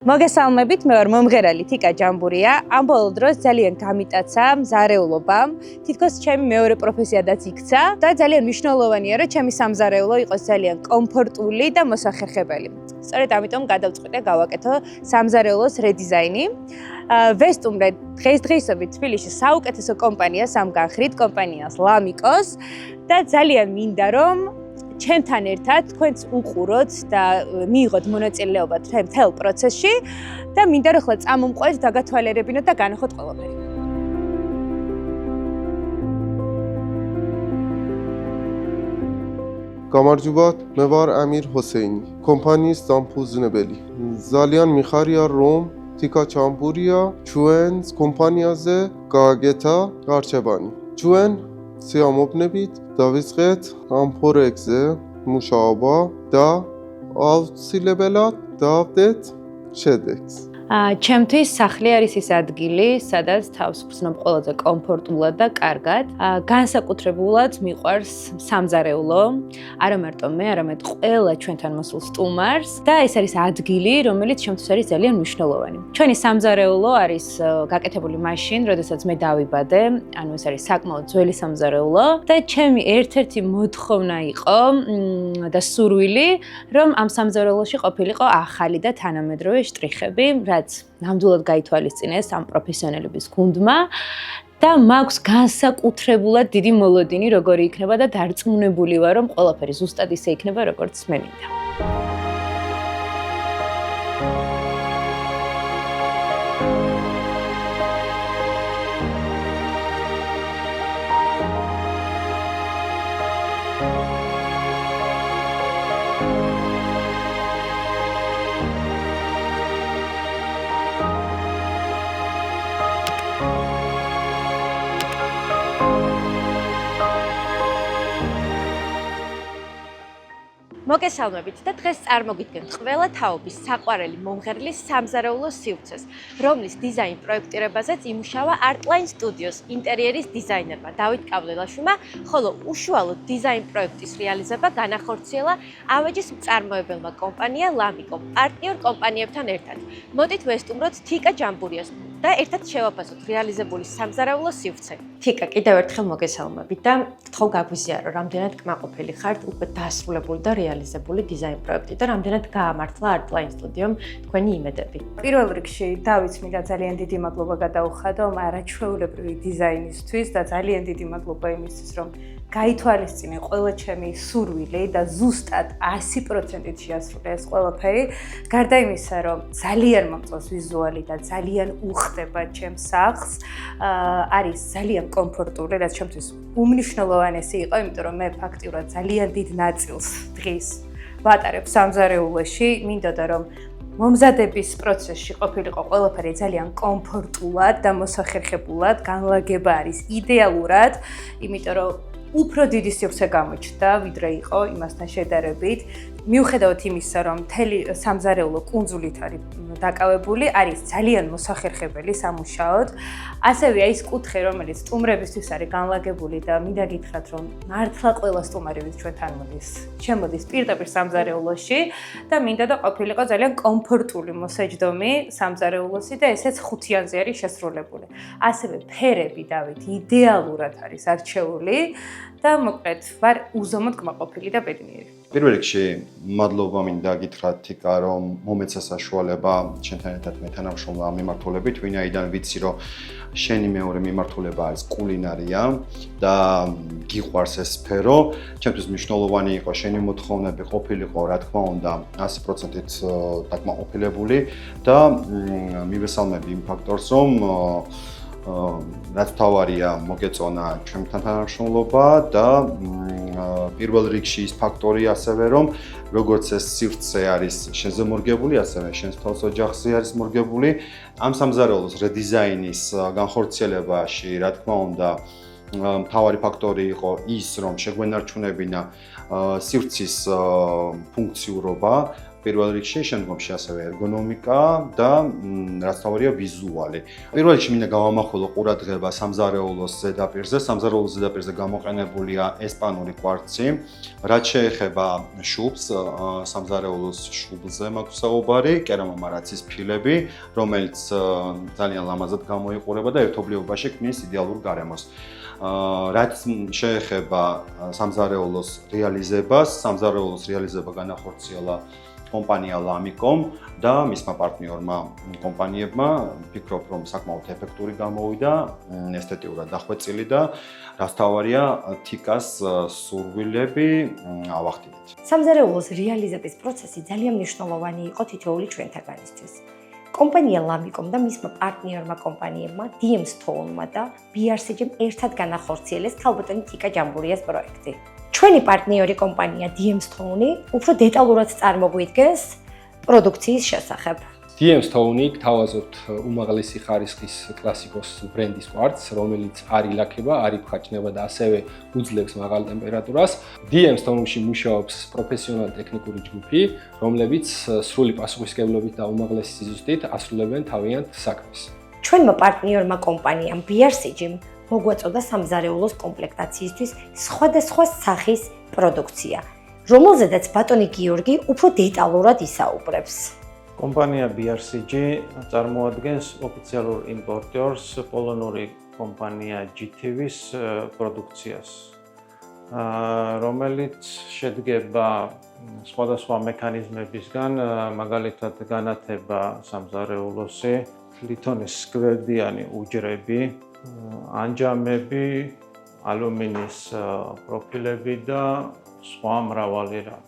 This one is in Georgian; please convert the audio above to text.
მოგესალმებით, მე ვარ მომღერალი თიკა ჯამბურია. ამ ბოლო დროს ძალიან გამიტაცა მზარეულობამ. თითქოს ჩემი მეორე პროფესიადაც იქცა და ძალიან მნიშვნელოვანია, რომ ჩემი სამზარეულო იყოს ძალიან კომფორტული და მოსახერხებელი. სწორედ ამიტომ გადავწყვიტე გავაკეთო სამზარეულოს რედიზაინი. ვესტუმრე დღესდღეობით თბილისში საუკეთესო კომპანიას ამ განხრით, კომპანიას ლამიკოს და ძალიან მინდა რომ ჩემთან ერთად თქვენც უყუროთ და მიიღოთ მონაწილეობა მთელ პროცესში და მინდა რომ ხლა წამომყვეთ, დაგათვალიერებინოთ და განახოთ ყველაფერი. გამარჯობათ, მე ვარ ამირ ჰოსეინი, კომპანიის დამფუძნებელი. ძალიან მიხარია რომ თიკა ჯამბურია ჩვენს კომპანიაზე გააკეთა არჩევანი. ჩვენ სიამოვნებით დავიწყეთ ამ პროექტზე მუშაობა და აუცილებლად დავდეთ შედეგს. ჩემთვის სახლი არის ის ადგილი, სადაც თავს ვხსნობ ყველაზე კომფორტულად და კარგად. განსაკუთრებულად მიყვარს სამზარეულო, არა მარტო მე, არამედ ყველა ჩვენთან მოსულ სტუმარს და ეს არის ადგილი, რომელიც ჩემთვის არის ძალიან მნიშვნელოვანი. ჩვენი სამზარეულო არის გაკეთებული მაშინ, როდესაც მე დავიბადე, ანუ ეს არის საკმაოდ ძველი სამზარეულო და ჩემი ერთ-ერთი მოთხოვნა იყო და სურვილი, რომ ამ სამზარეულოში ყოფილიყო ახალი და თანამედროვე შტრიხები, ნამდვილად გაითვალისწინეს ამ პროფესიონალების გუნდმა და მაქვს განსაკუთრებულად დიდი მოლოდინი როგორი იქნება და დარწმუნებული ვარ რომ ყველაფერი ზუსტად ისე იქნება როგორც მე მინდა. მოგესალმებით და დღეს წარმოგიდგენთ ყველა თაობის საყვარელი მომღერლის სამზარეულო სივრცეს, რომლის დიზაინ პროექტირებაზეც იმუშავა Artline Studios ინტერიერის დიზაინერმა დავით კავლელაშვილმა, ხოლო უშუალო დიზაინ პროექტის რეალიზება განახორციელა ავეჯის მწარმოებელმა კომპანია ლამიკომ პარტნიორ კომპანიებთან ერთად. მოდით ვესტუმროთ თიკა ჯამბურიას და ერთად შევაფასოთ რეალიზებული სამზარეულო სივრცე. თიკა, კიდევ ერთხელ მოგესალმებით და გთხოვ გაგვიზიარო, რამდენად კმაყოფილი ხართ უკვე დასრულებული და რეალიზებული დიზაინ პროექტი და რამდენად გაამართლა Artline Studio-მ თქვენი იმედები. პირველ რიგში დავით მინდა ძალიან დიდი მადლობა გადაუხადო არაჩვეულებრივი დიზაინისთვის და ძალიან დიდი მადლობა იმისთვის, რომ გაითვალისწინე ყველა ჩემი სურვილი და ზუსტად 100%-ით შეასრულე ეს ყველაფერი. გარდა იმისა, რომ ძალიან მომწონს ვიზუალი და ძალიან უხდება ჩემს სახლს, არის ძალიან კომფორტული, რაც ჩემთვის უმნიშვნელოვანესი იყო, იმიტომ რომ მე ფაქტიურად ძალიან დიდ ნაწილს დღის ვატარებ სამზარეულოში. მინდოდა რომ მომზადების პროცესში ყოფილიყო ყველაფერი ძალიან კომფორტულად და მოსახერხებულად, განლაგება არის იდეალურად, იმიტომ რომ უფრო დიდი სივრცე გამოჩნდა, ვიდრე იყო იმასთან შედარებით. მიუხედავად იმისა, რომ მთელი სამზარეულო კუნძულით არის დაკავებული, არის ძალიან მოსახერხებელი სამუშაოდ. ასევე ის კუთხე, რომელიც სტუმრებისთვის არის განლაგებული და მინდა გითხრათ, რომ მართლა ყველა სტუმარი ვინც ჩვენთან მოდის, შემოდის პირდაპირ სამზარეულოში და მინდა და ყოფილიყო ძალიან კომფორტული მოსაჯდომი სამზარეულოში და ესეც ხუთიანზე არის შესრულებული. ასევე ფერები დავით იდეალურად არის არჩეული და მოკლედ ვარ უზომოდ კმაყოფილი და ბედნიერი. პირველ რიგში მადლობა მინდა გითხრათ თიკა რომ მომეცა საშუალება ჩვენთან ერთად მეთანამშრომლა ამ მიმართულებით, ვინაიდან ვიცი რომ შენი მეორე მიმართულება არის კულინარია და გიყვარს ეს სფერო. ჩემთვის მნიშვნელოვანი იყო შენი მოთხოვნები ყოფილიყო რა თქმა უნდა 100%-ით დაკმაყოფილებული და მივესალმები იმ ფაქტორს რომ რაც თავარია მოგეწონა ჩვენთან თანამშრომლობა და პირველ რიგში ის ფაქტორი ასევე რომ როგორც ეს სივრცე არის შენზე მორგებული, ასევე შენს თავს ოჯახზე არის მორგებული, ამ სამზარეულოს რედიზაინის განხორციელებაში რა თქმა უნდა მთავარი ფაქტორი იყო ის რომ შეგვენარჩუნებინა სივრცის ფუნქციურობა პირველ რიგში, შემდგომში ასევე ერგონომიკა და რაც თავარია ვიზუალი. პირველ რიგში მინდა გავამახვილო ყურადღება სამზარეულოს ზედაპირზე. სამზარეულოს ზედაპირზე გამოყენებულია ესპანური კვარცი. რაც შეეხება შუბს, სამზარეულოს შუბლზე მაქვს საუბარი, კერამომარაცის ფილები, რომელიც ძალიან ლამაზად გამოიყურება და ერთობლიობაში ქმნის იდეალურ გარემოს. რაც შეეხება სამზარეულოს რეალიზებას, სამზარეულოს რეალიზება განახორციელა კომპანია Lamicom და მისმა პარტნიორმა კომპანიებმა, ფიქრობ, რომ საკმაოდ ეფექტური გამოვიდა, ესთეტიურად დახვეწილი და რაც თავარია, თიკას სურვილები ავახდინეთ. სამზარეულოს რეალიზების პროცესი ძალიან მნიშვნელოვანი იყო თითოეული ჩვენთაგანისთვის. კომპანია Lamicom და მისმა პარტნიორმა კომპანიებმა DM Stone-მა და BRCG-მ ერთად განახორციელეს ქალბატონი თიკა ჯამბურიას პროექტი. ჩვენი პარტნიორი კომპანია DM Stone უფრო დეტალურად წარმოგვიდგენს პროდუქციის შესახებ. DM Stone გთავაზობთ უმაღლესი ხარისხის კლასიკოს ბრენდის კვარცს, რომელიც არ ილაქება, არ იფხაჭნება და ასევე უძლებს მაღალ ტემპერატურას. DM Stone-ში მუშაობს პროფესიონალი ტექნიკური ჯგუფი, რომლებიც სრული პასუხისმგებლობით და უმაღლესი სიზუსტით ასრულებენ თავიანთ საქმეს. ჩვენმა პარტნიორმა კომპანიამ BRCG-მ მოგვაწოდა სამზარეულოს კომპლექტაციისთვის სხვადასხვა სახის პროდუქცია, რომელზედაც ბატონი გიორგი უფრო დეტალურად ისაუბრებს. კომპანია BRCG წარმოადგენს ოფიციალურ იმპორტიორს პოლონური კომპანია GTV-ს პროდუქციას, რომელიც შედგება სხვადასხვა მექანიზმებისგან, მაგალითად განათება სამზარეულოსი, ლითონის გვერდიანი უჯრები, ანჯამები, ალუმინის პროფილები და სხვა მრავალი რამ.